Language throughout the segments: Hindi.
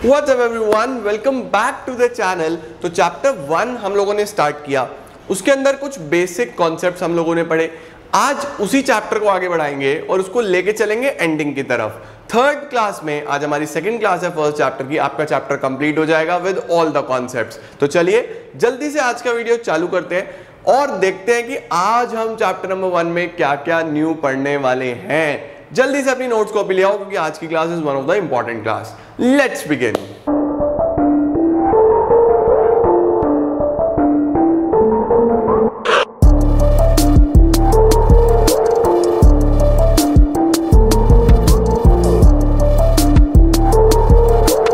What's up everyone? Welcome back to the channel। तो चैप्टर 1 हम लोगों ने स्टार्ट किया, उसके अंदर कुछ बेसिक कॉन्सेप्ट्स हम लोगों ने पढ़े। आज उसी चैप्टर को आगे बढ़ाएंगे और उसको लेके चलेंगे एंडिंग की तरफ। थर्ड क्लास में, आज हमारी सेकंड क्लास है फर्स्ट चैप्टर की, आपका चैप्टर कंप्लीट हो जाएगा विद ऑल द कॉन्सेप्ट्स। तो चलिए जल्दी से आज का वीडियो चालू करते हैं और देखते हैं कि आज हम चैप्टर नंबर 1 में क्या क्या न्यू पढ़ने वाले हैं। जल्दी से अपनी नोट्स कॉपी ले आओ क्योंकि आज की class is one of the important class. Let's begin.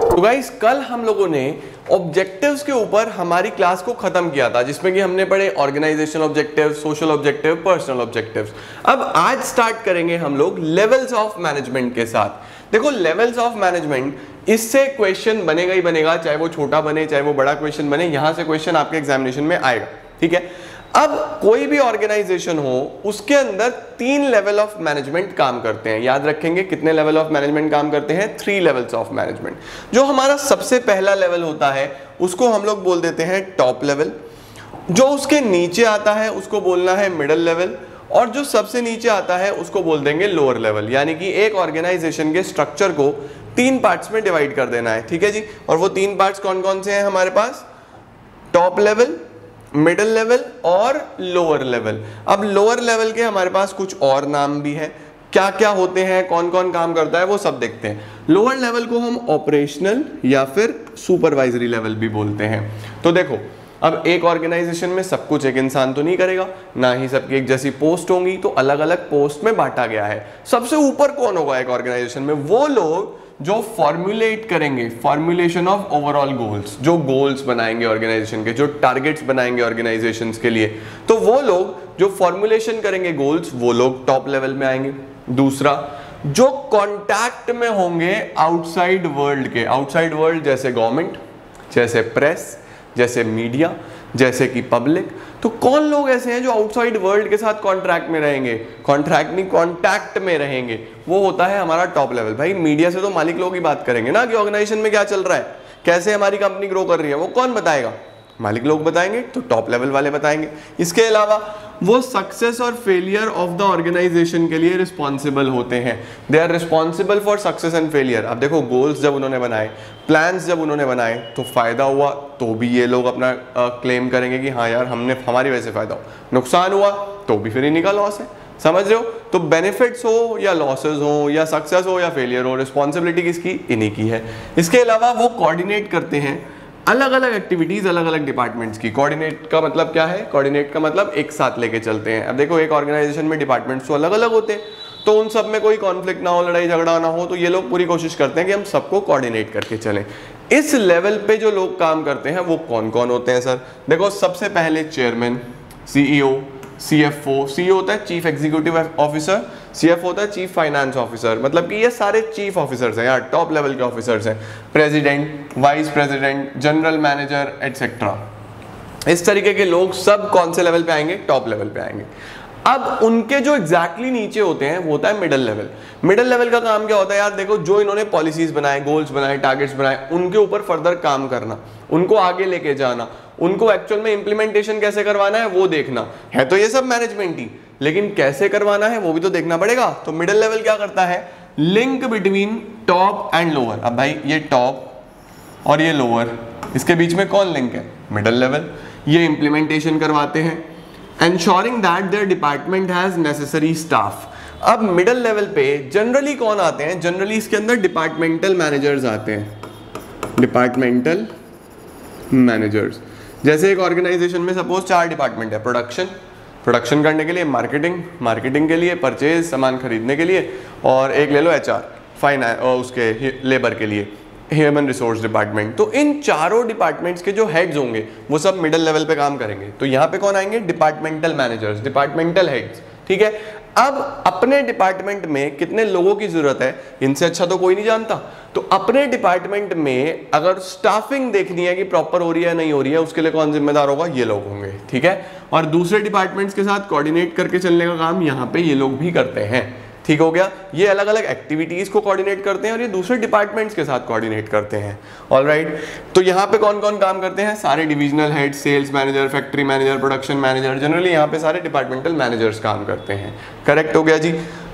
तो गाइस, कल हम लोगों ने ऑब्जेक्टिव्स के ऊपर हमारी क्लास को खत्म किया था, जिसमें कि हमने पढ़े organisational objective, social objective, personal objectives. अब आज स्टार्ट करेंगे हम लोग लेवल्स ऑफ मैनेजमेंट के साथ। देखो, लेवल्स ऑफ मैनेजमेंट, इससे क्वेश्चन बनेगा ही बनेगा, चाहे वो छोटा बने चाहे वो बड़ा क्वेश्चन बने, यहां से क्वेश्चन आपके एग्जामिनेशन में आएगा। ठीक है, अब कोई भी ऑर्गेनाइजेशन हो उसके अंदर 3 लेवल ऑफ मैनेजमेंट काम करते हैं। याद रखेंगे कितने लेवल ऑफ मैनेजमेंट काम करते हैं? 3 लेवल्स ऑफ मैनेजमेंट। जो हमारा सबसे पहला लेवल होता है उसको हम लोग बोल देते हैं टॉप लेवल। जो उसके नीचे आता है उसको बोलना है मिडिल लेवल, और जो सबसे नीचे आता है उसको बोल देंगे लोअर लेवल। यानी कि एक ऑर्गेनाइजेशन के स्ट्रक्चर को 3 पार्ट्स में डिवाइड कर देना है। ठीक है जी, और वो 3 पार्ट्स कौन कौन से हैं हमारे पास? टॉप लेवल, मिडिल लेवल और लोअर लेवल। अब लोअर लेवल के हमारे पास कुछ और नाम भी है, क्या क्या होते हैं, कौन कौन काम करता है, वो सब देखते हैं। लोअर लेवल को हम ऑपरेशनल या फिर सुपरवाइजरी लेवल भी बोलते हैं। तो देखो, अब एक ऑर्गेनाइजेशन में सब कुछ एक इंसान तो नहीं करेगा, ना ही सबकी एक जैसी पोस्ट होंगी, तो अलग अलग पोस्ट में बांटा गया है। सबसे ऊपर कौन होगा एक ऑर्गेनाइजेशन में? वो लोग जो फॉर्मुलेट करेंगे, फॉर्मुलेशन ऑफ ओवरऑल गोल्स, जो गोल्स बनाएंगे ऑर्गेनाइजेशन के, जो टारगेट्स बनाएंगे ऑर्गेनाइजेशन के लिए, तो वो लोग जो फॉर्मुलेशन करेंगे गोल्स, वो लोग टॉप लेवल में आएंगे। दूसरा, जो कांटेक्ट में होंगे आउटसाइड वर्ल्ड के, आउटसाइड वर्ल्ड जैसे गवर्नमेंट, जैसे प्रेस, जैसे मीडिया, जैसे कि पब्लिक, तो कौन लोग ऐसे हैं जो आउटसाइड वर्ल्ड के साथ कॉन्ट्रैक्ट में रहेंगे, कॉन्ट्रैक्ट नहीं कॉन्टैक्ट में रहेंगे, वो होता है हमारा टॉप लेवल। भाई मीडिया से तो मालिक लोग ही बात करेंगे ना कि ऑर्गेनाइजेशन में क्या चल रहा है, कैसे हमारी कंपनी ग्रो कर रही है, वो कौन बताएगा? मालिक लोग बताएंगे, तो टॉप लेवल वाले बताएंगे। इसके अलावा वो सक्सेस और फेलियर ऑफ द ऑर्गेनाइजेशन के लिए रिस्पॉन्सिबल होते हैं। They are responsible for success and failure. अब देखो, गोल्स जब उन्होंने बनाए, प्लान्स जब उन्होंने बनाए, तो फायदा हुआ तो भी ये लोग अपना क्लेम करेंगे कि हाँ यार हमारी वजह से फायदा हो, नुकसान हुआ तो भी फिर इन्हीं का लॉस है। समझ रहे हो? तो बेनिफिट्स हो या लॉसेस हो या सक्सेस हो या फेलियर हो, रिस्पॉन्सिबिलिटी किसकी? इन्हीं की है। इसके अलावा वो कोऑर्डिनेट करते हैं अलग अलग एक्टिविटीज, अलग अलग डिपार्टमेंट्स की। कोऑर्डिनेट का मतलब क्या है? कोऑर्डिनेट का मतलब एक साथ लेके चलते हैं। अब देखो, एक ऑर्गेनाइजेशन में डिपार्टमेंट्स तो अलग अलग होते हैं, तो उन सब में कोई कॉन्फ्लिक्ट ना हो, लड़ाई झगड़ा ना हो, तो ये लोग पूरी कोशिश करते हैं कि हम सबको कोऑर्डिनेट करके चलें। इस लेवल पे जो लोग काम करते हैं वो कौन कौन होते हैं सर? देखो, सबसे पहले चेयरमैन, सीईओ, सीएफओ। सीईओ होता है चीफ एग्जीक्यूटिव ऑफिसर, सीएफओ होता है चीफ फाइनेंस ऑफिसर। मतलब कि ये सारे चीफ ऑफिसर्स हैं यार, टॉप लेवल के ऑफिसर्स हैं। President, vice president, general manager etcetera, इस तरीके के लोग सब कौन से लेवल पे आएंगे? टॉप लेवल पे आएंगे। अब उनके जो एग्जैक्टली नीचे होते हैं वो होता है मिडिल लेवल। मिडिल लेवल का काम क्या होता है यार? देखो, जो इन्होंने पॉलिसीज बनाए, गोल्स बनाए, टारगेट्स बनाए, उनके ऊपर फर्दर काम करना, उनको आगे लेके जाना, उनको एक्चुअल में इंप्लीमेंटेशन कैसे करवाना है वो देखना है। तो ये सब मैनेजमेंट ही, लेकिन कैसे करवाना है वो भी तो देखना पड़ेगा। तो मिडिल लेवल क्या करता है? Link between top and lower. अब भाई ये टॉप और ये लोअर, इसके बीच में कौन लिंक है? Middle level. ये इंप्लीमेंटेशन करवाते हैं, ensuring that their department has necessary staff। अब मिडिल लेवल पे जनरली कौन आते हैं? जनरली इसके अंदर डिपार्टमेंटल मैनेजर्स आते हैं। डिपार्टमेंटल मैनेजर्स, जैसे एक ऑर्गेनाइजेशन में सपोज 4 डिपार्टमेंट है। प्रोडक्शन करने के लिए, मार्केटिंग के लिए, परचेज सामान खरीदने के लिए, और एक ले लो एचआर, फाइनेंस, और उसके लेबर के लिए ह्यूमन रिसोर्स डिपार्टमेंट। तो इन चारों डिपार्टमेंट्स के जो हेड्स होंगे वो सब मिडिल लेवल पे काम करेंगे। तो यहाँ पे कौन आएंगे? Departmental managers, departmental heads. ठीक है, अब अपने डिपार्टमेंट में कितने लोगों की जरूरत है, इनसे अच्छा तो कोई नहीं जानता। तो अपने डिपार्टमेंट में अगर स्टाफिंग देखनी है कि प्रॉपर हो रही है नहीं हो रही है, उसके लिए कौन जिम्मेदार होगा? ये लोग होंगे। ठीक है, और दूसरे डिपार्टमेंट्स के साथ कोऑर्डिनेट करके चलने का काम यहाँ पे ये लोग भी करते हैं। ठीक हो गया। ये अलग अलग एक्टिविटीज को कोऑर्डिनेट करते हैं और ये दूसरे डिपार्टमेंट्स के साथ कोऑर्डिनेट करते हैं। ऑलराइट, तो यहाँ पे कौन कौन काम करते हैं? सारे divisional head, sales manager, factory manager, production manager, generally यहाँ पे सारे डिपार्टमेंटल मैनेजर्स काम करते हैं। करेक्ट हो गया जी।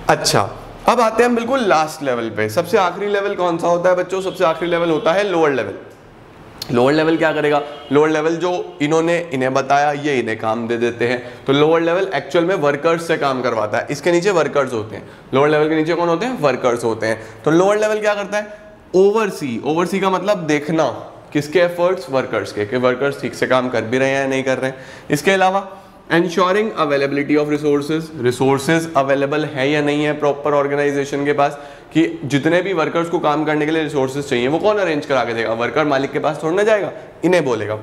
अच्छा, अब आते हैं हम बिल्कुल लास्ट लेवल पे। सबसे आखिरी लेवल कौन सा होता है बच्चों? सबसे आखिरी लेवल होता है लोअर लेवल। लोअर लेवल क्या करेगा? लोअर लेवल जो इन्हें बताया ये इन्हें काम दे देते हैं। तो लोअर लेवल एक्चुअल में वर्कर्स से काम करवाता है। इसके नीचे वर्कर्स होते हैं। लोअर लेवल के नीचे कौन होते हैं? वर्कर्स होते हैं। तो लोअर लेवल क्या करता है? ओवरसी। ओवरसी का मतलब देखना, किसके एफर्ट्स? वर्कर्स के, कि वर्कर्स ठीक से काम कर भी रहे हैं या नहीं कर रहे हैं। इसके अलावा ensuring availability of resources, resources available है या नहीं है प्रॉपर ऑर्गेनाइजेशन के पास, कि जितने भी वर्कर्स को काम करने के लिए रिसोर्सेज चाहिए वो कौन अरेंज करा के देगा? वर्कर मालिक के पास थोड़ा ना जाएगा, इन्हें बोलेगा।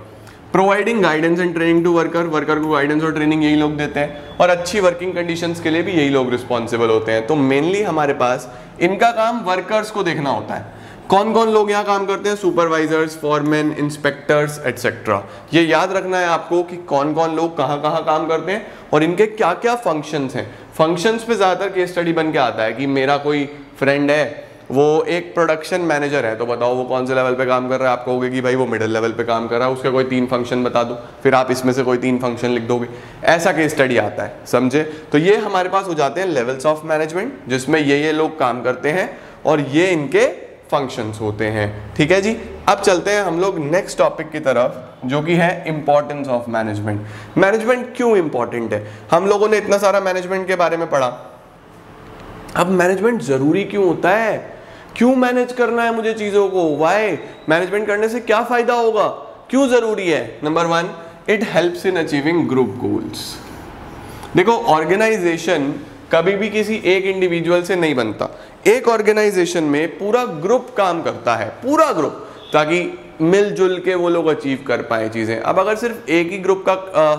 Providing guidance and training to worker, worker को गाइडेंस और ट्रेनिंग यही लोग देते हैं। और अच्छी वर्किंग कंडीशंस के लिए भी यही लोग रिस्पॉन्सिबल होते हैं। तो मेनली हमारे पास इनका काम वर्कर्स को देखना होता है। कौन कौन लोग यहाँ काम करते हैं? Supervisors, foreman, inspectors etcetera. ये याद रखना है आपको कि कौन कौन लोग कहाँ कहाँ काम करते हैं और इनके क्या क्या फंक्शंस हैं। फंक्शंस पे ज़्यादातर केस स्टडी बन के आता है कि मेरा कोई फ्रेंड है, वो एक प्रोडक्शन मैनेजर है, तो बताओ वो कौन से लेवल पे काम कर रहा है? आप कहोगे कि भाई वो मिडिल लेवल पे काम कर रहा है, उसके कोई 3 फंक्शन बता दो, फिर आप इसमें से कोई 3 फंक्शन लिख दोगे। ऐसा केस स्टडी आता है, समझे? तो ये हमारे पास हो जाते हैं लेवल्स ऑफ मैनेजमेंट, जिसमें ये लोग काम करते हैं और ये इनके फंक्शंस होते हैं। ठीक है जी। अब चलते हैं हम लोग नेक्स्ट टॉपिक की तरफ, जो कि है इंपॉर्टेंस ऑफ मैनेजमेंट। मैनेजमेंट क्यों इंपॉर्टेंट है? हम लोगों ने इतना सारा मैनेजमेंट के बारे में पढ़ा, अब मैनेजमेंट जरूरी क्यों होता है? क्यों मैनेज करना है मुझे चीजों को? वाई? मैनेजमेंट करने से क्या फायदा होगा? क्यों जरूरी है? Number 1, it helps in achieving group goals. देखो, ऑर्गेनाइजेशन कभी भी किसी एक इंडिविजुअल से नहीं बनता। एक ऑर्गेनाइजेशन में पूरा ग्रुप काम करता है, पूरा ग्रुप, ताकि मिलजुल के वो लोग अचीव कर पाए चीजें। अब अगर सिर्फ एक ही ग्रुप का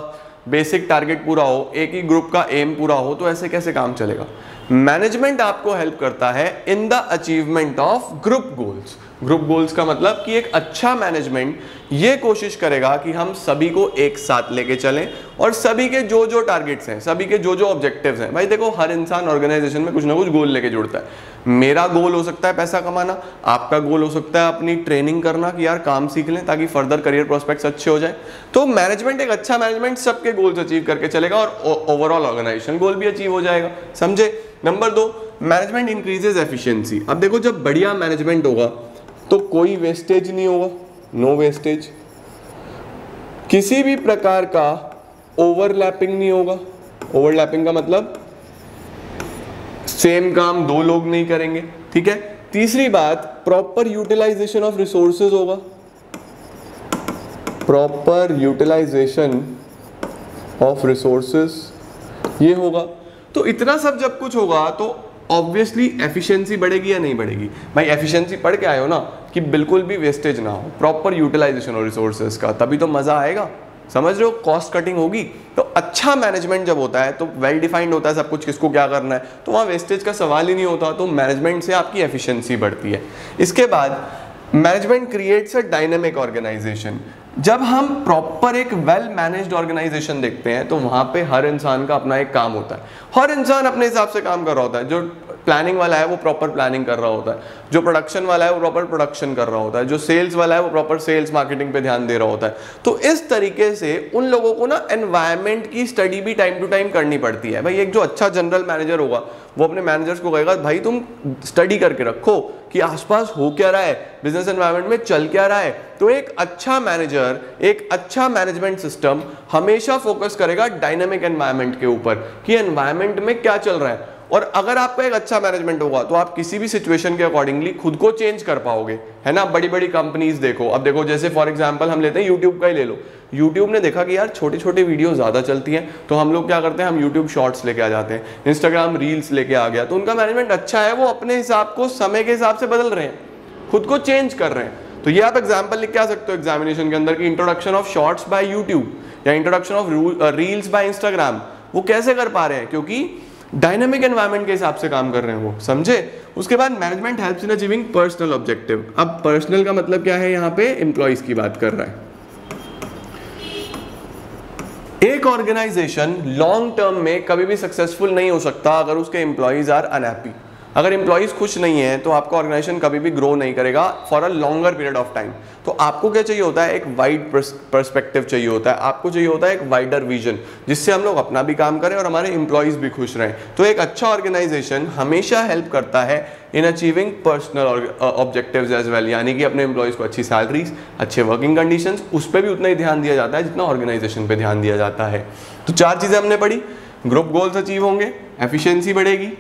बेसिक टारगेट पूरा हो, एक ही ग्रुप का एम पूरा हो, तो ऐसे कैसे काम चलेगा? मैनेजमेंट आपको हेल्प करता है in the achievement of group goals. Group goals का मतलब कि एक अच्छा मैनेजमेंट ये कोशिश करेगा कि हम सभी को एक साथ लेके चलें और सभी के जो जो टारगेट्स हैं, सभी के जो जो ऑब्जेक्टिव्स हैं। भाई देखो, हर इंसान ऑर्गेनाइजेशन में कुछ ना कुछ गोल लेके जुड़ता है। मेरा गोल हो सकता है पैसा कमाना, आपका गोल हो सकता है अपनी ट्रेनिंग करना, कि यार काम सीख लें ताकि फर्दर करियर प्रोस्पेक्ट्स अच्छे हो जाए। तो मैनेजमेंट, एक अच्छा मैनेजमेंट सबके गोल्स अचीव करके चलेगा और ओवरऑल ऑर्गेनाइजेशन गोल भी अचीव हो जाएगा, समझे? Number 2, management increases efficiency. अब देखो, जब बढ़िया मैनेजमेंट होगा तो कोई वेस्टेज नहीं होगा, नो वेस्टेज। किसी भी प्रकार का ओवरलैपिंग नहीं होगा। ओवरलैपिंग का मतलब सेम काम 2 लोग नहीं करेंगे, ठीक है? तीसरी बात, प्रॉपर यूटिलाइजेशन ऑफ रिसोर्सेज होगा। प्रॉपर यूटिलाइजेशन ऑफ रिसोर्सेज ये होगा। तो इतना सब जब कुछ होगा तो ऑब्वियसली एफिशिएंसी बढ़ेगी या नहीं बढ़ेगी? भाई एफिशिएंसी पढ़ के आए हो ना, कि बिल्कुल भी वेस्टेज ना हो, प्रॉपर यूटिलाइजेशन ऑफ रिसोर्सेज का, तभी तो मजा आएगा, समझ रहे हो? कॉस्ट कटिंग होगी। तो अच्छा मैनेजमेंट जब होता है तो वेल डिफाइंड होता है सब कुछ, किसको क्या करना है, तो वहाँ वेस्टेज का सवाल ही नहीं होता। तो मैनेजमेंट से आपकी एफिशिएंसी बढ़ती है। इसके बाद management creates a dynamic organisation. जब हम प्रॉपर एक वेल मैनेज्ड ऑर्गेनाइजेशन देखते हैं तो वहां पे हर इंसान का अपना एक काम होता है, हर इंसान अपने हिसाब से काम कर रहा होता है। जो प्लानिंग वाला है वो प्रॉपर प्लानिंग कर रहा होता है, जो प्रोडक्शन वाला है वो प्रॉपर प्रोडक्शन कर रहा होता है, जो सेल्स वाला है वो प्रॉपर सेल्स मार्केटिंग पे ध्यान दे रहा होता है। तो इस तरीके से उन लोगों को ना एनवायरनमेंट की स्टडी भी टाइम टू टाइम करनी पड़ती है। भाई एक जो अच्छा जनरल मैनेजर होगा वो अपने मैनेजर्स को कहेगा, भाई तुम स्टडी करके रखो कि आसपास हो क्या रहा है, बिजनेस एनवायरनमेंट में चल क्या रहा है। तो एक अच्छा मैनेजर, एक अच्छा मैनेजमेंट सिस्टम हमेशा फोकस करेगा डायनामिक एनवायरनमेंट के ऊपर, कि एनवायरनमेंट में क्या चल रहा है। और अगर आपका एक अच्छा मैनेजमेंट होगा तो आप किसी भी सिचुएशन के अकॉर्डिंगली खुद को चेंज कर पाओगे, है ना? बड़ी बड़ी कंपनीज देखो, अब देखो जैसे फॉर एग्जांपल हम लेते हैं यूट्यूब का ही ले लो। यूट्यूब ने देखा कि यार छोटी छोटी वीडियो ज़्यादा चलती हैं, तो हम लोग क्या करते हैं, हम यूट्यूब शॉर्ट्स लेके आ जाते हैं, इंस्टाग्राम रील्स लेके आ गया। तो उनका मैनेजमेंट अच्छा है, वो अपने हिसाब को समय के हिसाब से बदल रहे हैं, खुद को चेंज कर रहे हैं। तो ये आप एग्जाम्पल लिख के आ सकते हो एग्जामिनेशन के अंदर, की introduction of shorts by YouTube या introduction of reels by Instagram. वो कैसे कर पा रहे हैं? क्योंकि डायनामिक एनवायरनमेंट के हिसाब से काम कर रहे हैं वो, समझे? उसके बाद मैनेजमेंट हेल्प्स इन अचीविंग पर्सनल ऑब्जेक्टिव। अब पर्सनल का मतलब क्या है? यहाँ पे एम्प्लॉइज की बात कर रहा है। एक ऑर्गेनाइजेशन लॉन्ग टर्म में कभी भी सक्सेसफुल नहीं हो सकता अगर उसके एम्प्लॉइज आर अनहैप्पी। अगर एम्प्लॉइज खुश नहीं है तो आपका ऑर्गेनाइजेशन कभी भी ग्रो नहीं करेगा for a longer period of time. तो आपको क्या चाहिए होता है, एक वाइड पर्सपेक्टिव चाहिए होता है, आपको चाहिए होता है एक वाइडर विजन, जिससे हम लोग अपना भी काम करें और हमारे एम्प्लॉइज भी खुश रहें। तो एक अच्छा ऑर्गेनाइजेशन हमेशा हेल्प करता है in achieving personal objectives as well, यानी कि अपने एम्प्लॉइज को अच्छी सैलरीज, अच्छे वर्किंग कंडीशंस, उस पर भी उतना ही ध्यान दिया जाता है जितना ऑर्गेनाइजेशन पे ध्यान दिया जाता है। तो 4 चीजें हमने पढ़ी, ग्रुप गोल्स अचीव होंगे, एफिशिएंसी बढ़ेगी,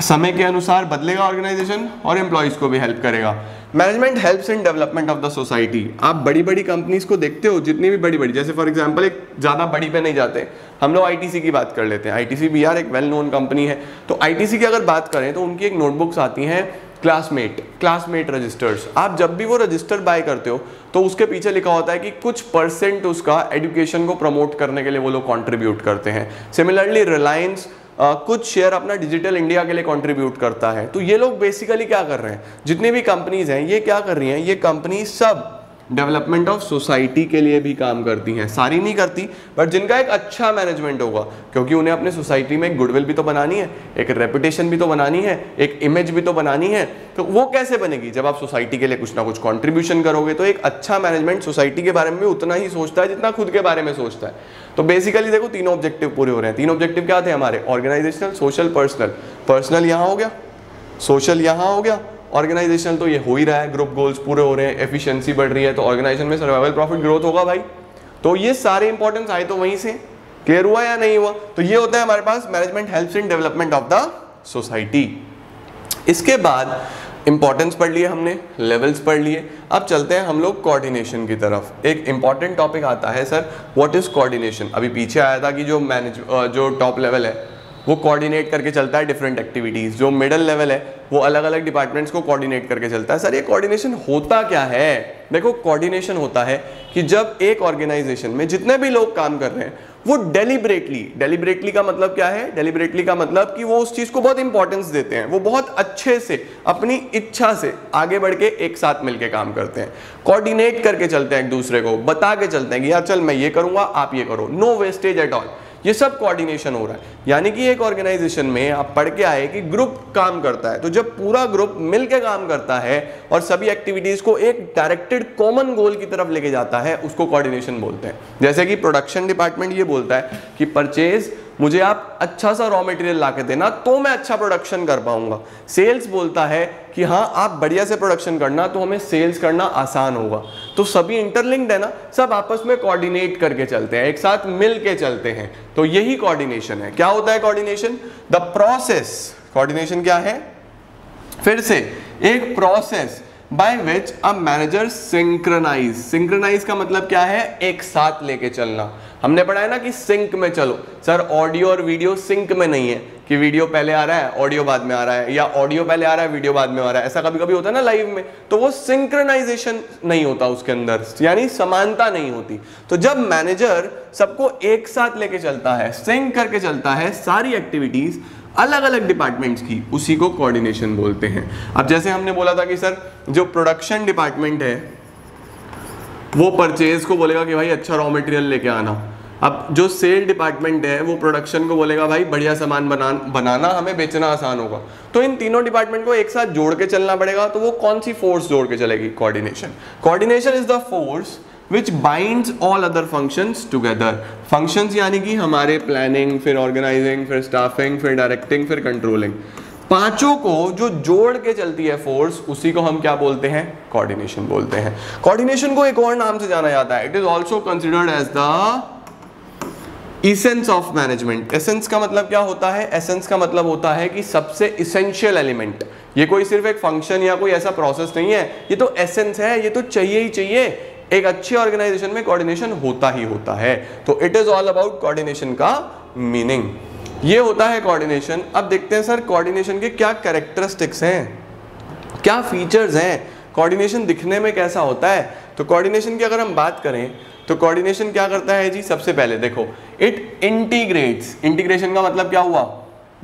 समय के अनुसार बदलेगा ऑर्गेनाइजेशन और एम्प्लॉइज को भी हेल्प करेगा। Management helps in development of the society. आप बड़ी बड़ी कंपनीज को देखते हो, जितनी भी बड़ी बड़ी, जैसे फॉर एग्जांपल एक ज़्यादा बड़ी पे नहीं जाते, हम लोग आईटीसी की बात कर लेते हैं। आईटीसी भी यार एक वेल नोन कंपनी है। तो आईटीसी की अगर बात करें तो उनकी एक नोटबुक्स आती हैं क्लासमेट रजिस्टर्स। आप जब भी वो रजिस्टर बाय करते हो तो उसके पीछे लिखा होता है कि कुछ % उसका एजुकेशन को प्रमोट करने के लिए वो लोग कॉन्ट्रीब्यूट करते हैं। सिमिलरली रिलायंस कुछ शेयर अपना डिजिटल इंडिया के लिए कंट्रीब्यूट करता है। तो ये लोग बेसिकली क्या कर रहे हैं, जितनी भी कंपनीज हैं ये क्या कर रही हैं, ये कंपनी सब डेवलपमेंट ऑफ सोसाइटी के लिए भी काम करती हैं। सारी नहीं करती, बट जिनका एक अच्छा मैनेजमेंट होगा, क्योंकि उन्हें अपने सोसाइटी में एक गुडविल भी तो बनानी है, एक रेपुटेशन भी तो बनानी है, एक इमेज भी तो बनानी है। तो वो कैसे बनेगी, जब आप सोसाइटी के लिए कुछ ना कुछ कंट्रीब्यूशन करोगे। तो एक अच्छा मैनेजमेंट सोसाइटी के बारे में भी उतना ही सोचता है जितना खुद के बारे में सोचता है। तो बेसिकली देखो तीनों ऑब्जेक्टिव पूरे हो रहे हैं। 3 ऑब्जेक्टिव क्या थे हमारे, ऑर्गेनाइजेशनल, सोशल, पर्सनल। पर्सनल यहाँ हो गया, सोशल यहाँ हो गया, ऑर्गेनाइजेशनल तो ये हो ही रहा है, ग्रुप गोल्स पूरे हो रहे हैं, एफिशिएंसी बढ़ रही है, तो ऑर्गेनाइजेशन में सर्वाइवल प्रॉफिट ग्रोथ होगा भाई। तो ये सारे इंपॉर्टेंस आए तो वहीं से, क्लियर हुआ या नहीं हुआ। तो ये होता है हमारे पास management helps in development of the society. इसके बाद इंपॉर्टेंस पढ़ लिए हमने, लेवल्स पढ़ लिए। अब चलते हैं हम लोग कोऑर्डिनेशन की तरफ। एक इंपॉर्टेंट टॉपिक आता है सर, व्हाट इज कोऑर्डिनेशन। अभी पीछे आया था कि जो टॉप लेवल है वो कोऑर्डिनेट करके चलता है डिफरेंट एक्टिविटीज, जो मिडिल लेवल है वो अलग अलग डिपार्टमेंट्स को कोऑर्डिनेट करके चलता है। सर ये कोऑर्डिनेशन होता क्या है। देखो कोऑर्डिनेशन होता है कि जब एक ऑर्गेनाइजेशन में जितने भी लोग काम कर रहे हैं वो डेलिबरेटली का मतलब क्या है, डेलिबरेटली का मतलब कि वो उस चीज को बहुत इंपॉर्टेंस देते हैं, वो बहुत अच्छे से अपनी इच्छा से आगे बढ़ के एक साथ मिलके काम करते हैं, कोऑर्डिनेट करके चलते हैं, एक दूसरे को बता के चलते हैं कि यार चल मैं ये करूंगा आप ये करो, नो वेस्टेज एट ऑल। ये सब कोऑर्डिनेशन हो रहा है। यानी कि एक ऑर्गेनाइजेशन में आप पढ़ के आए कि ग्रुप काम करता है, तो जब पूरा ग्रुप मिलके काम करता है और सभी एक्टिविटीज को एक डायरेक्टेड कॉमन गोल की तरफ लेके जाता है, उसको कोऑर्डिनेशन बोलते हैं। जैसे कि प्रोडक्शन डिपार्टमेंट ये बोलता है कि परचेज मुझे आप अच्छा सा रॉ मटेरियल ला के देना तो मैं अच्छा प्रोडक्शन कर पाऊंगा। सेल्स बोलता है कि हाँ आप बढ़िया से प्रोडक्शन करना तो हमें सेल्स करना आसान होगा। तो सभी इंटरलिंक्ड है ना, सब आपस में कोऑर्डिनेट करके चलते हैं, एक साथ मिल के चलते हैं। तो यही कोऑर्डिनेशन है। क्या होता है कोऑर्डिनेशन, द प्रोसेस। कोऑर्डिनेशन क्या है, फिर से एक process by which a manager synchronise का मतलब क्या है, एक साथ लेके चलना। हमने पढ़ा है ना कि सिंक में चलो। सर ऑडियो और वीडियो सिंक में नहीं है कि वीडियो पहले आ रहा है ऑडियो बाद में आ रहा है, या ऑडियो पहले आ रहा है वीडियो बाद में आ रहा है। ऐसा कभी कभी होता है ना लाइव में, तो वो सिंक्रोनाइजेशन नहीं होता उसके अंदर, यानी समानता नहीं होती। तो जब मैनेजर सबको एक साथ लेके चलता है, सिंक करके चलता है सारी एक्टिविटीज अलग अलग डिपार्टमेंट्स की, उसी को कोऑर्डिनेशन बोलते हैं। अब जैसे हमने बोला था कि सर जो प्रोडक्शन डिपार्टमेंट है वो परचेज को बोलेगा कि भाई अच्छा रॉ मटेरियल लेके आना। अब जो सेल डिपार्टमेंट है वो प्रोडक्शन को बोलेगा भाई बढ़िया सामान बनाना, हमें बेचना आसान होगा। तो इन तीनों डिपार्टमेंट को एक साथ जोड़ के चलना पड़ेगा। तो वो कौन सी फोर्स जोड़ के चलेगी, coordination. Coordination is the force which binds all other functions together। functions यानी कि हमारे प्लानिंग, फिर ऑर्गेनाइजिंग, फिर स्टाफिंग, फिर डायरेक्टिंग, फिर कंट्रोलिंग, पांचों को जो जोड़ के चलती है फोर्स, उसी को हम क्या बोलते हैं, कोऑर्डिनेशन बोलते हैं। कोऑर्डिनेशन को एक और नाम से जाना जाता है, it is also considered as the essence of management. Essence का मतलब क्या होता है, एसेंस का मतलब होता है कि सबसे इसेंशियल एलिमेंट। ये कोई सिर्फ एक फंक्शन या कोई ऐसा प्रोसेस नहीं है, ये तो एसेंस है, ये तो चाहिए ही चाहिए। एक अच्छी ऑर्गेनाइजेशन में कोऑर्डिनेशन होता ही होता है। तो it is all about coordination का मीनिंग, ये होता है कोऑर्डिनेशन। अब देखते हैं सर कोऑर्डिनेशन के क्या कैरेक्टरिस्टिक्स हैं, क्या फीचर्स हैं, कोऑर्डिनेशन दिखने में कैसा होता है। तो कोऑर्डिनेशन की अगर हम बात करें तो कोऑर्डिनेशन क्या करता है जी, सबसे पहले देखो इट इंटीग्रेट्स। इंटीग्रेशन का मतलब क्या हुआ,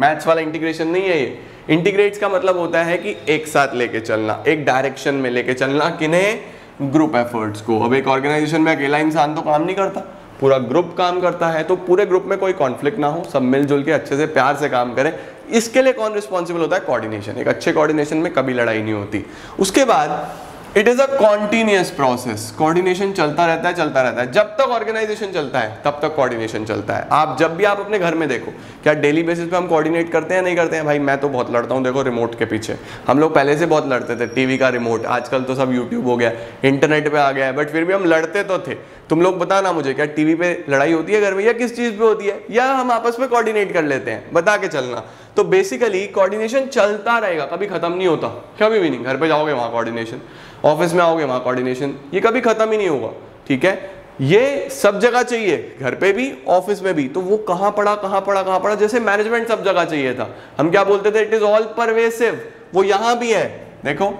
मैथ्स वाला इंटीग्रेशन नहीं है ये। इंटीग्रेट्स का मतलब होता है कि एक साथ लेके चलना, एक डायरेक्शन में लेके चलना, किन्हें, ग्रुप एफर्ट्स को। अब एक ऑर्गेनाइजेशन में अकेला इंसान तो काम नहीं करता, पूरा ग्रुप काम करता है, तो पूरे ग्रुप में कोई कॉन्फ्लिक्ट ना हो, सब मिलजुल के अच्छे से प्यार से काम करें। इसके लिए कौन रिस्पॉन्सिबल होता है? कोऑर्डिनेशन। एक अच्छे कोऑर्डिनेशन में कभी लड़ाई नहीं होती। उसके बाद it is a continuous process. Coordination चलता रहता है। जब तक ऑर्गेनाइजेशन चलता है तब तक कोऑर्डिनेशन चलता है। आप जब भी आप अपने घर में देखो, क्या डेली बेसिस पे हम कोऑर्डिनेट करते हैं? नहीं करते हैं भाई। मैं तो बहुत लड़ता हूँ, देखो रिमोट के पीछे। हम लोग पहले से बहुत लड़ते थे, टीवी का रिमोट, आजकल तो सब यूट्यूब हो गया, इंटरनेट पे आ गया है, बट फिर भी हम लड़ते तो थे। तुम लोग बताना मुझे, क्या टीवी पे लड़ाई होती है घर में, या किस चीज पे होती है, या हम आपस में कोऑर्डिनेट कर लेते हैं? बता के चलना। तो बेसिकली कोऑर्डिनेशन चलता रहेगा, कभी खत्म नहीं होता, कभी भी नहीं। घर पे जाओगे वहां कोऑर्डिनेशन, ऑफिस में आओगे वहां कोऑर्डिनेशन, ये कभी खत्म ही नहीं होगा। ठीक है, ये सब जगह चाहिए, घर पे भी ऑफिस में भी। तो वो कहां पड़ा, जैसे मैनेजमेंट सब जगह चाहिए था। हम क्या बोलते थे? It is all pervasive. वो यहां भी है, देखो,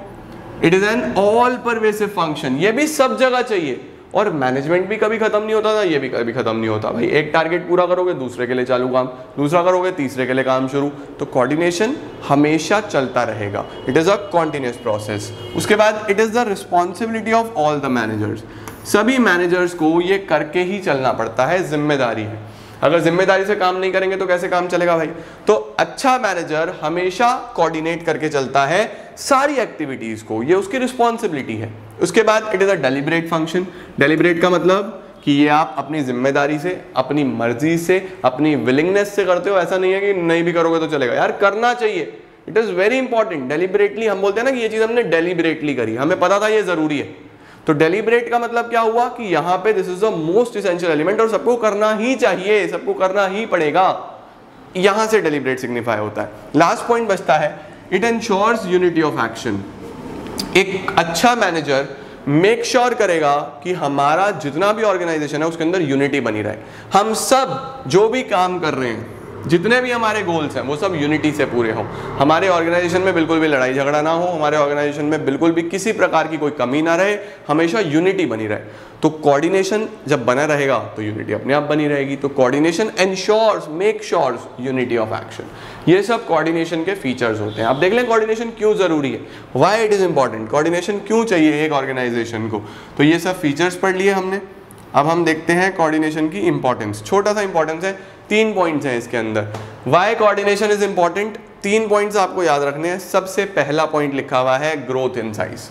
it is an all pervasive function. ये भी सब जगह चाहिए। और मैनेजमेंट भी कभी खत्म नहीं होता था, ये भी कभी खत्म नहीं होता भाई। एक टारगेट पूरा करोगे, दूसरे के लिए चालू काम, दूसरा करोगे, तीसरे के लिए काम शुरू। तो कोऑर्डिनेशन हमेशा चलता रहेगा। It is a continuous process. उसके बाद it is the responsibility of all the managers. सभी मैनेजर्स को ये करके ही चलना पड़ता है, जिम्मेदारी है। अगर जिम्मेदारी से काम नहीं करेंगे तो कैसे काम चलेगा भाई? तो अच्छा मैनेजर हमेशा कोऑर्डिनेट करके चलता है सारी एक्टिविटीज को, ये उसकी रिस्पॉन्सिबिलिटी है। उसके बाद it is a deliberate function. Deliberate का मतलब कि ये आप अपनी जिम्मेदारी से, अपनी मर्जी से, अपनी विलिंगनेस से करते हो। ऐसा नहीं है कि नहीं भी करोगे तो चलेगा, यार करना चाहिए। It is very important. Deliberately हम बोलते हैं ना कि ये चीज हमने डेलिब्रेटली करी, हमें पता था ये जरूरी है। तो डेलिब्रेट का मतलब क्या हुआ कि यहाँ पे this is the most essential element, और सबको करना ही चाहिए, सबको करना ही पड़ेगा। यहां से डेलिब्रेट सिग्निफाई होता है। लास्ट पॉइंट बचता है, it ensures unity of action. एक अच्छा मैनेजर मेक श्योर करेगा कि हमारा जितना भी ऑर्गेनाइजेशन है उसके अंदर यूनिटी बनी रहे। हम सब जो भी काम कर रहे हैं, जितने भी हमारे गोल्स हैं, वो सब यूनिटी से पूरे हों। हमारे ऑर्गेनाइजेशन में बिल्कुल भी लड़ाई झगड़ा ना हो, हमारे ऑर्गेनाइजेशन में बिल्कुल भी किसी प्रकार की कोई कमी ना रहे, हमेशा यूनिटी बनी रहे। तो कोऑर्डिनेशन जब बना रहेगा तो यूनिटी अपने आप बनी रहेगी। तो coordination ensures, make sures unity of action. ये सब कोऑर्डिनेशन के फीचर्स होते हैं। आप देख लें कोऑर्डिनेशन क्यों जरूरी है, why it is important, coordination क्यों चाहिए एक ऑर्गेनाइजेशन को। तो ये सब फीचर्स पढ़ लिए हमने। अब हम देखते हैं कोऑर्डिनेशन की इंपॉर्टेंस। छोटा सा इंपॉर्टेंस है, 3 पॉइंट्स हैं इसके अंदर। Why coordination is important, 3 points आपको याद रखने हैं। सबसे पहला पॉइंट लिखा हुआ है ग्रोथ इन साइज।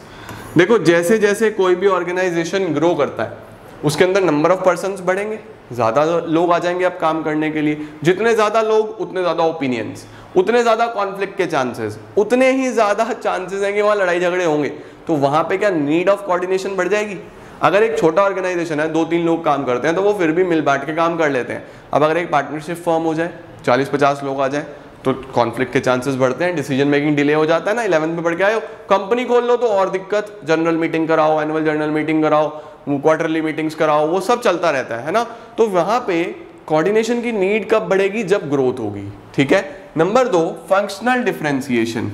देखो, जैसे जैसे कोई भी ऑर्गेनाइजेशन ग्रो करता है उसके अंदर नंबर ऑफ पर्सन्स बढ़ेंगे, ज्यादा लोग आ जाएंगे अब काम करने के लिए। जितने ज्यादा लोग उतने ज्यादा ओपिनियंस, उतने ज्यादा कॉन्फ्लिक्ट के चांसेस, उतने ही ज्यादा चांसेस हैं कि वहां लड़ाई झगड़े होंगे। तो वहां पे क्या नीड ऑफ कोऑर्डिनेशन बढ़ जाएगी। अगर एक छोटा ऑर्गेनाइजेशन है, 2-3 लोग काम करते हैं, तो वो फिर भी मिल बांट के काम कर लेते हैं। अब अगर एक पार्टनरशिप फर्म हो जाए, 40-50 लोग आ जाए, तो कॉन्फ्लिक्ट के चांसेस बढ़ते हैं, डिसीजन मेकिंग डिले हो जाता है ना। 11th में पढ़ के आए हो, कंपनी खोल लो तो और दिक्कत, जनरल मीटिंग कराओ, एनुअल जनरल मीटिंग कराओ, क्वार्टरली मीटिंग्स कराओ, वो सब चलता रहता है ना। तो वहां पे कोऑर्डिनेशन की नीड कब बढ़ेगी? जब ग्रोथ होगी। ठीक है। Number 2, functional differentiation.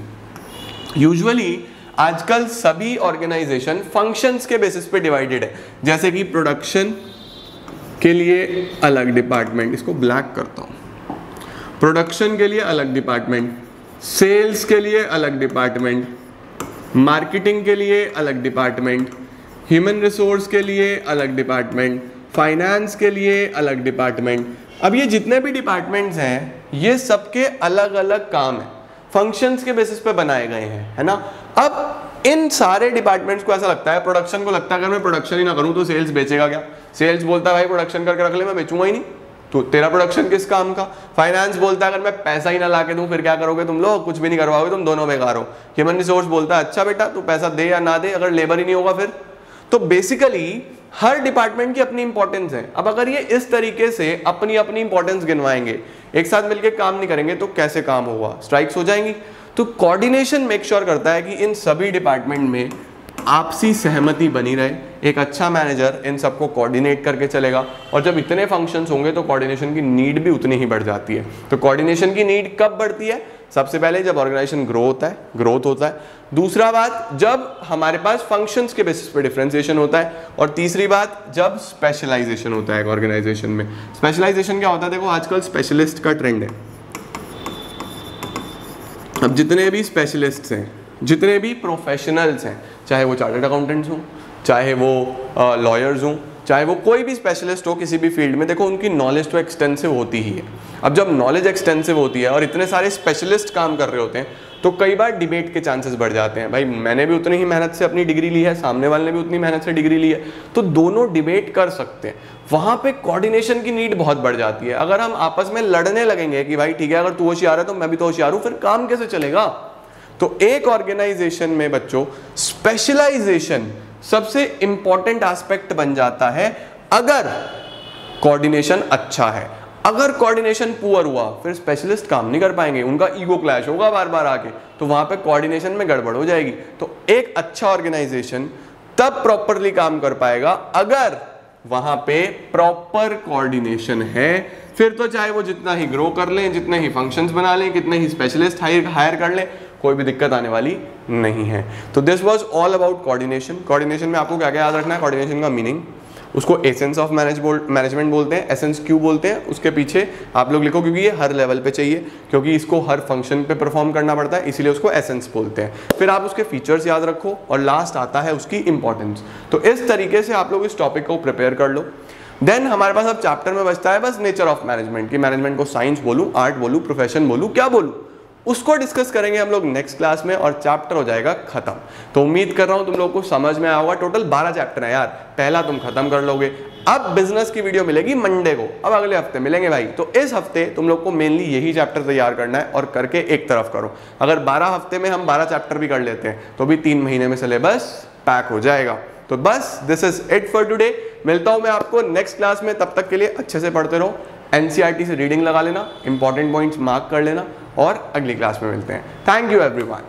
यूजुअली आजकल सभी ऑर्गेनाइजेशन फंक्शंस के बेसिस पे डिवाइडेड है। जैसे कि प्रोडक्शन के लिए अलग डिपार्टमेंट, इसको ब्लैक करता हूं, प्रोडक्शन के लिए अलग डिपार्टमेंट, सेल्स के लिए अलग डिपार्टमेंट, मार्केटिंग के लिए अलग डिपार्टमेंट, ह्यूमन रिसोर्स के लिए अलग डिपार्टमेंट, फाइनेंस के लिए अलग डिपार्टमेंट। अब ये जितने भी डिपार्टमेंट्स हैं, ये सबके अलग अलग काम है, फंक्शंस के बेसिस पे बनाए गए हैं, है ना। अब इन सारे डिपार्टमेंट्स को ऐसा लगता है, प्रोडक्शन को लगता है अगर मैं प्रोडक्शन ही ना करूं तो सेल्स बेचेगा क्या। सेल्स बोलता है भाई प्रोडक्शन करके रख ले, मैं बेचूंगा ही नहीं, तो तेरा प्रोडक्शन किस काम का। फाइनेंस बोलता है अगर मैं पैसा ही ना ला के दूं फिर क्या करोगे तुम लोग, कुछ भी नहीं करवाओगे, तुम दोनों बेकार हो। ह्यूमन रिसोर्स बोलता है अच्छा बेटा तू पैसा दे या ना दे, अगर लेबर ही नहीं होगा फिर। तो बेसिकली हर डिपार्टमेंट की अपनी इंपॉर्टेंस है। अब अगर ये इस तरीके से अपनी अपनी इंपॉर्टेंस गिनवाएंगे, एक साथ मिलकर काम नहीं करेंगे तो कैसे काम होगा, स्ट्राइक्स हो जाएंगी। तो कोऑर्डिनेशन मेक श्योर करता है कि इन सभी डिपार्टमेंट में आपसी सहमति बनी रहे। एक अच्छा मैनेजर इन सबको कोऑर्डिनेट करके चलेगा, और जब इतने फंक्शंस होंगे तो कोऑर्डिनेशन की नीड भी उतनी ही बढ़ जाती है। तो कोऑर्डिनेशन की नीड कब बढ़ती है? सबसे पहले जब ऑर्गेनाइजेशन ग्रोथ होता है। दूसरा बात, जब हमारे पास फंक्शंस के बेसिस पे डिफरेंशिएशन होता है। और तीसरी बात, जब स्पेशलाइजेशन होता है ऑर्गेनाइजेशन में। स्पेशलाइजेशन क्या होता है? देखो आजकल स्पेशलिस्ट का ट्रेंड है। अब जितने भी स्पेशलिस्ट्स हैं, जितने भी प्रोफेशनल्स हैं, चाहे वो चार्टर्ड अकाउंटेंट्स हों, चाहे वो लॉयर्स हों, चाहे वो कोई भी स्पेशलिस्ट हो किसी भी फील्ड में, देखो उनकी नॉलेज तो एक्सटेंसिव होती ही है। अब जब नॉलेज एक्सटेंसिव होती है और इतने सारे स्पेशलिस्ट काम कर रहे होते हैं तो कई बार डिबेट के चांसेस बढ़ जाते हैं। भाई मैंने भी उतनी ही मेहनत से अपनी डिग्री ली है, सामने वाले ने भी उतनी मेहनत से डिग्री ली है, तो दोनों डिबेट कर सकते हैं। वहां पे कोऑर्डिनेशन की नीड बहुत बढ़ जाती है। अगर हम आपस में लड़ने लगेंगे कि भाई ठीक है अगर तू होशियार है तो मैं भी तो होशियार हूं, फिर काम कैसे चलेगा। तो एक ऑर्गेनाइजेशन में बच्चों स्पेशलाइजेशन सबसे इंपॉर्टेंट एस्पेक्ट बन जाता है अगर कोऑर्डिनेशन अच्छा है। अगर कोऑर्डिनेशन पुअर हुआ फिर स्पेशलिस्ट काम नहीं कर पाएंगे, उनका ईगो क्लैश होगा बार बार आके, तो वहां पे कोऑर्डिनेशन में गड़बड़ हो जाएगी। तो एक अच्छा ऑर्गेनाइजेशन तब प्रॉपरली काम कर पाएगा अगर वहां पे प्रॉपर कोऑर्डिनेशन है। फिर तो चाहे वो जितना ही ग्रो कर लें, जितने ही फंक्शंस बना लें, कितने ही स्पेशलिस्ट हायर कर लें, कोई भी दिक्कत आने वाली नहीं है। तो this was all about coordination. Coordination में आपको क्या क्या याद रखना है, कोऑर्डिनेशन का मीनिंग, उसको एसेंस ऑफ मैनेजमेंट बोलते हैं, एसेंस क्यों बोलते हैं, उसके पीछे आप लोग लिखो क्योंकि ये हर लेवल पे चाहिए, क्योंकि इसको हर फंक्शन पे परफॉर्म करना पड़ता है, इसीलिए उसको एसेंस बोलते हैं। फिर आप उसके फीचर्स याद रखो और लास्ट आता है उसकी इंपॉर्टेंस। तो इस तरीके से आप लोग इस टॉपिक को प्रिपेयर कर लो। देन हमारे पास अब चैप्टर में बचता है बस नेचर ऑफ मैनेजमेंट, कि मैनेजमेंट को साइंस बोलूं, आर्ट बोलूं, प्रोफेशन बोलूं, क्या बोलूं, उसको डिस्कस करेंगे हम लोग नेक्स्ट क्लास में और चैप्टर हो जाएगा खत्म। तो उम्मीद कर रहा हूं तुम लोगों को समझ में आया होगा। टोटल 12 चैप्टर है यार, पहला तुम खत्म कर लोगे। अब बिजनेस की वीडियो मिलेगी मंडे को, अब अगले हफ्ते मिलेंगे भाई। तो इस हफ्ते तुम लोग को मेनली यही चैप्टर तैयार करना है और करके एक तरफ करो। अगर 12 हफ्ते में हम 12 चैप्टर भी कर लेते हैं तो भी 3 महीने में सिलेबस पैक हो जाएगा। तो बस this is it for today. मिलता हूं मैं आपको नेक्स्ट क्लास में, तब तक के लिए अच्छे से पढ़ते रहो, एनसीईआरटी से रीडिंग लगा लेना, इंपॉर्टेंट पॉइंट्स मार्क कर लेना और अगली क्लास में मिलते हैं। Thank you everyone.